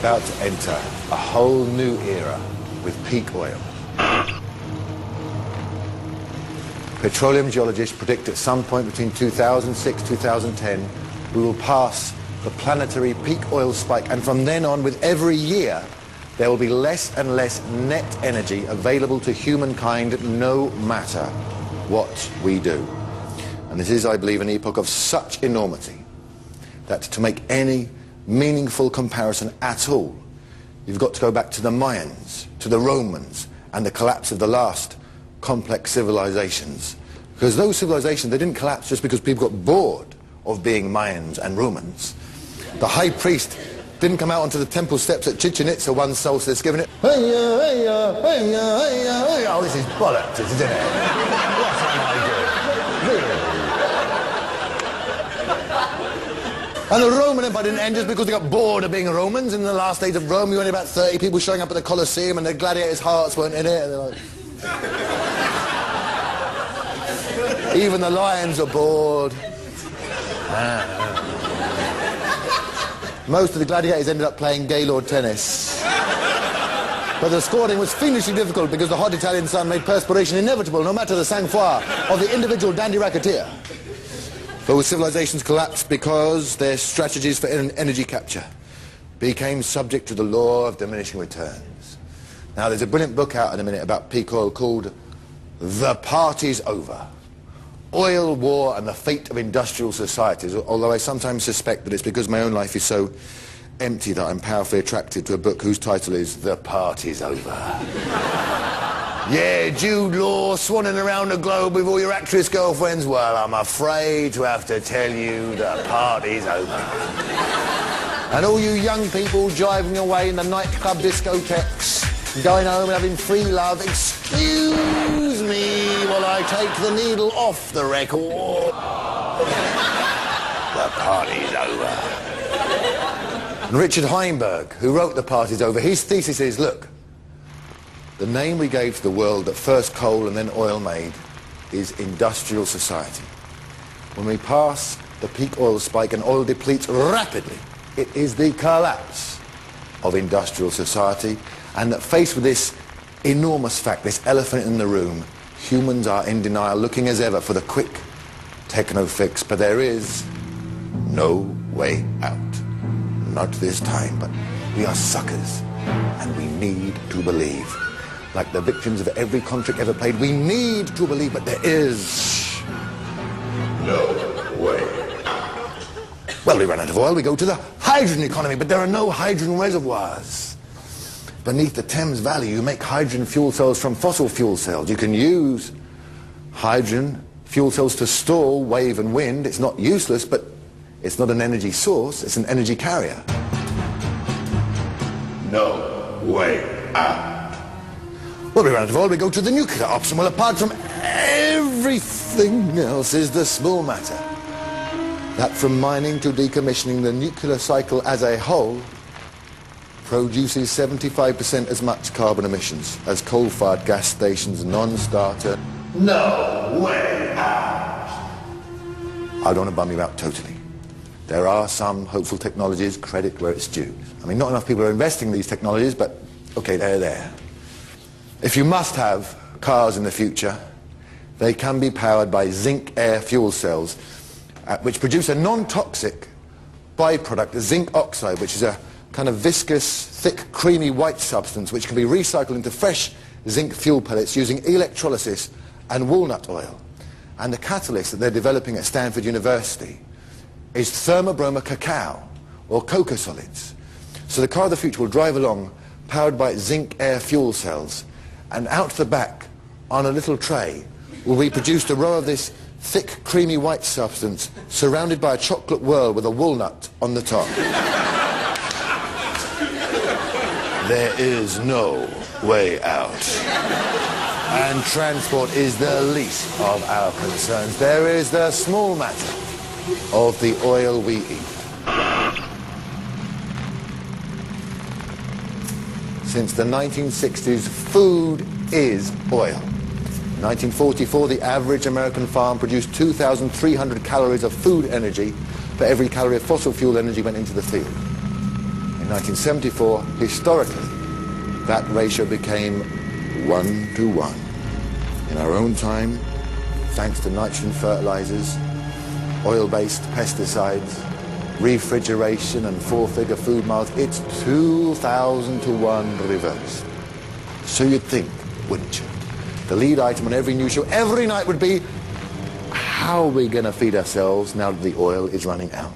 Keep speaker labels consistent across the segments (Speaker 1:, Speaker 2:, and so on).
Speaker 1: about to enter a whole new era with peak oil. Petroleum geologists predict at some point between 2006 and 2010 we will pass the planetary peak oil spike, and from then on, with every year, there will be less and less net energy available to humankind no matter what we do. And this is, I believe, an epoch of such enormity that to make any meaningful comparison at all, you've got to go back to the Mayans, to the Romans, and the collapse of the last complex civilizations. Because those civilizations, they didn't collapse just because people got bored of being Mayans and Romans. The high priest didn't come out onto the temple steps at Chichen Itza one solstice giving it, oh, this is bollocks, isn't it? What am I doing? Really? And the Roman Empire didn't end just because they got bored of being Romans. In the last days of Rome, you only about 30 people showing up at the Colosseum, and the gladiators' hearts weren't in it. And they're like... Even the lions are bored. Most of the gladiators ended up playing Gaylord tennis. But the scoring was fiendishly difficult because the hot Italian sun made perspiration inevitable, no matter the sang-froid of the individual dandy racketeer. Those civilizations collapsed because their strategies for energy capture became subject to the law of diminishing returns. Now, there's a brilliant book out in a minute about peak oil called The Party's Over. Oil, War, and the Fate of Industrial Societies, although I sometimes suspect that it's because my own life is so empty that I'm powerfully attracted to a book whose title is The Party's Over. Yeah, Jude Law, swanning around the globe with all your actress girlfriends. Well, I'm afraid to have to tell you the party's over. And all you young people driving away in the nightclub discotheques, going home and having free love, excuse me while I take the needle off the record. The party's over. And Richard Heinberg, who wrote The Party's Over, his thesis is, look, the name we gave to the world that first coal and then oil made is industrial society. When we pass the peak oil spike and oil depletes rapidly, it is the collapse of industrial society. And that faced with this enormous fact, this elephant in the room, humans are in denial, looking as ever for the quick techno fix, but there is no way out. Not this time, but we are suckers, and we need to believe. Like the victims of every conflict ever played, we need to believe, but there is no way. Well, we run out of oil, we go to the hydrogen economy, but there are no hydrogen reservoirs. Beneath the Thames Valley, you make hydrogen fuel cells from fossil fuel cells. You can use hydrogen fuel cells to store wave and wind. It's not useless, but it's not an energy source, it's an energy carrier. No way out. Well, we run out of oil, we go to the nuclear option. Well, apart from everything else is the small matter. That from mining to decommissioning, the nuclear cycle as a whole produces 75% as much carbon emissions as coal-fired gas stations, non-starter. No way out. I don't want to bum you out totally. There are some hopeful technologies, credit where it's due. I mean, not enough people are investing in these technologies, but okay, they're there. If you must have cars in the future, they can be powered by zinc air fuel cells, which produce a non-toxic byproduct, zinc oxide, which is a kind of viscous, thick, creamy white substance which can be recycled into fresh zinc fuel pellets using electrolysis and walnut oil. And the catalyst that they're developing at Stanford University is thermobroma cacao, or coca solids. So the car of the future will drive along powered by zinc air fuel cells, and out the back on a little tray will be produced a row of this thick, creamy white substance surrounded by a chocolate whirl with a walnut on the top. There is no way out. And transport is the least of our concerns. There is the small matter of the oil we eat. Since the 1960s, food is oil. In 1944, the average American farm produced 2,300 calories of food energy for every calorie of fossil fuel energy went into the field. In In 1974, historically, that ratio became 1-to-1. In our own time, thanks to nitrogen fertilizers, oil-based pesticides, refrigeration and four-figure food miles, it's 2,000-to-1 reversed. So you'd think, wouldn't you? The lead item on every news show every night would be, how are we going to feed ourselves now that the oil is running out?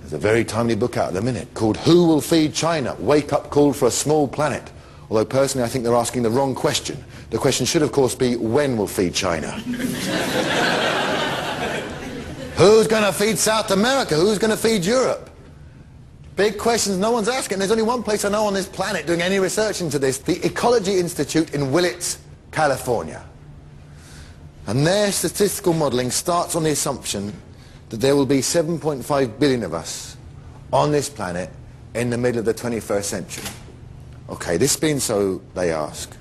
Speaker 1: There's a very timely book out at the minute called Who Will Feed China? Wake-up call for a small planet. Although personally I think they're asking the wrong question. The question should of course be, when will feed China? Who's going to feed South America? Who's going to feed Europe? Big questions no one's asking. There's only one place I know on this planet doing any research into this, the Ecology Institute in Willits, California. And their statistical modelling starts on the assumption that there will be 7.5 billion of us on this planet in the middle of the 21st century. Okay, this being so, they ask,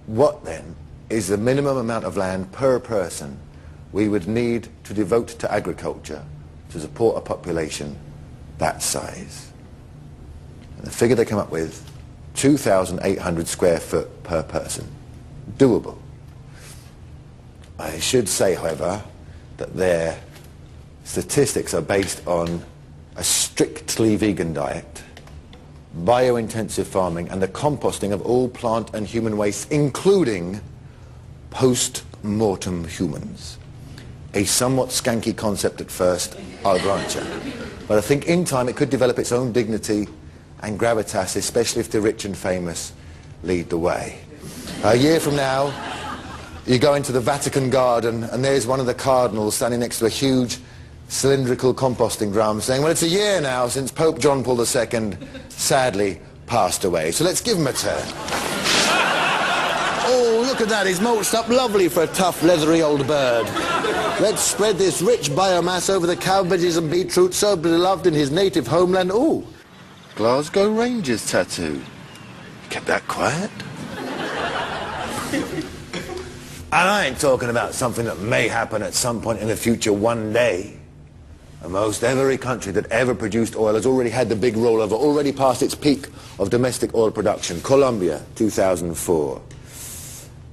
Speaker 1: what then is the minimum amount of land per person we would need to devote to agriculture to support a population that size? And the figure they come up with, 2,800 square foot per person. Doable. I should say, however, that their statistics are based on a strictly vegan diet, bio-intensive farming, and the composting of all plant and human waste, including post-mortem humans. A somewhat skanky concept at first, I'll grant you. But I think in time it could develop its own dignity and gravitas, especially if the rich and famous lead the way. A year from now, you go into the Vatican garden and there's one of the cardinals standing next to a huge cylindrical composting drum saying, well, it's a year now since Pope John Paul II sadly passed away, so let's give him a turn. Oh, look at that, he's mulched up lovely for a tough, leathery old bird. Let's spread this rich biomass over the cabbages and beetroot so beloved in his native homeland. Oh, Glasgow Rangers tattoo. Kept that quiet. And I ain't talking about something that may happen at some point in the future one day. Almost every country that ever produced oil has already had the big rollover, already past its peak of domestic oil production. Colombia, 2004.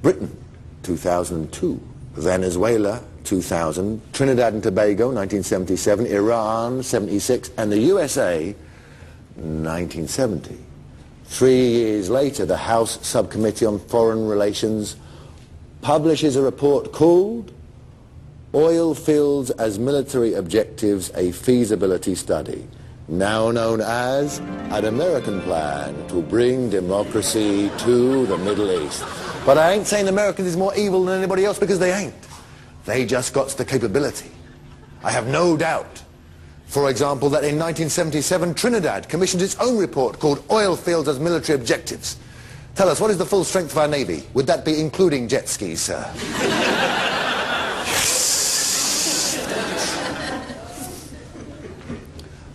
Speaker 1: Britain, 2002. Venezuela, 2000. Trinidad and Tobago, 1977. Iran, 76. And the USA, 1970. 3 years later, the House Subcommittee on Foreign Relations publishes a report called Oil Fields as Military Objectives, a Feasibility Study, now known as an American Plan to Bring Democracy to the Middle East. But I ain't saying the Americans is more evil than anybody else, because they ain't. They just got the capability. I have no doubt, for example, that in 1977 Trinidad commissioned its own report called Oil Fields as Military Objectives. Tell us, what is the full strength of our Navy? Would that be including jet skis, sir?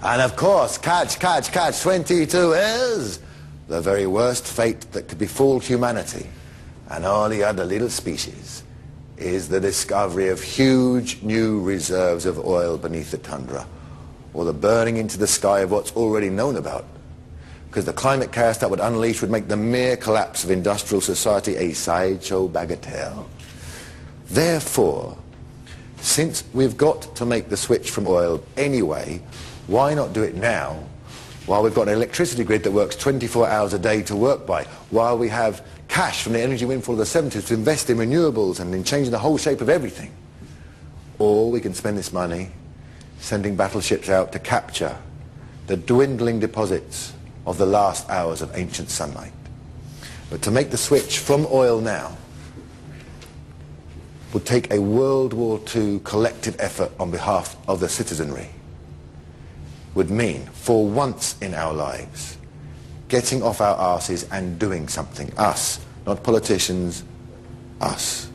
Speaker 1: And of course, catch 22 is the very worst fate that could befall humanity and all the other little species is the discovery of huge new reserves of oil beneath the tundra, or the burning into the sky of what's already known about. Because the climate chaos that would unleash would make the mere collapse of industrial society a sideshow bagatelle. Therefore, since we've got to make the switch from oil anyway, why not do it now, while we've got an electricity grid that works 24 hours a day to work by, while we have cash from the energy windfall of the 70s to invest in renewables and in changing the whole shape of everything? Or we can spend this money sending battleships out to capture the dwindling deposits of the last hours of ancient sunlight. But to make the switch from oil now would take a World War II collective effort on behalf of the citizenry. Would mean, for once in our lives, getting off our arses and doing something. Us, not politicians, us.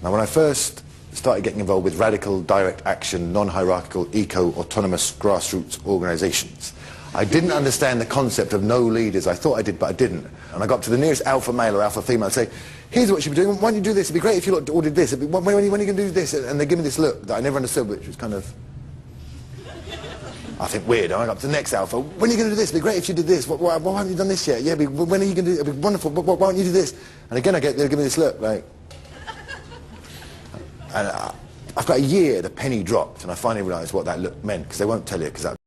Speaker 1: Now, when I first started getting involved with radical, direct action, non-hierarchical, eco-autonomous grassroots organizations, I didn't understand the concept of no leaders. I thought I did, but I didn't. And I got to the nearest alpha male or alpha female and say, here's what you should be doing. Why don't you do this? It'd be great if you all did this. When are you going to do this? And they give me this look that I never understood, which was kind of... I think weird. I went up to the next alpha. When are you going to do this? It'd be great if you did this. Why haven't you done this yet? Yeah, when are you going to do it? It'd be wonderful. Why don't you do this? And again, they'll give me this look, like... And I've got a year, the penny dropped, and I finally realised what that look meant, because they won't tell you, because that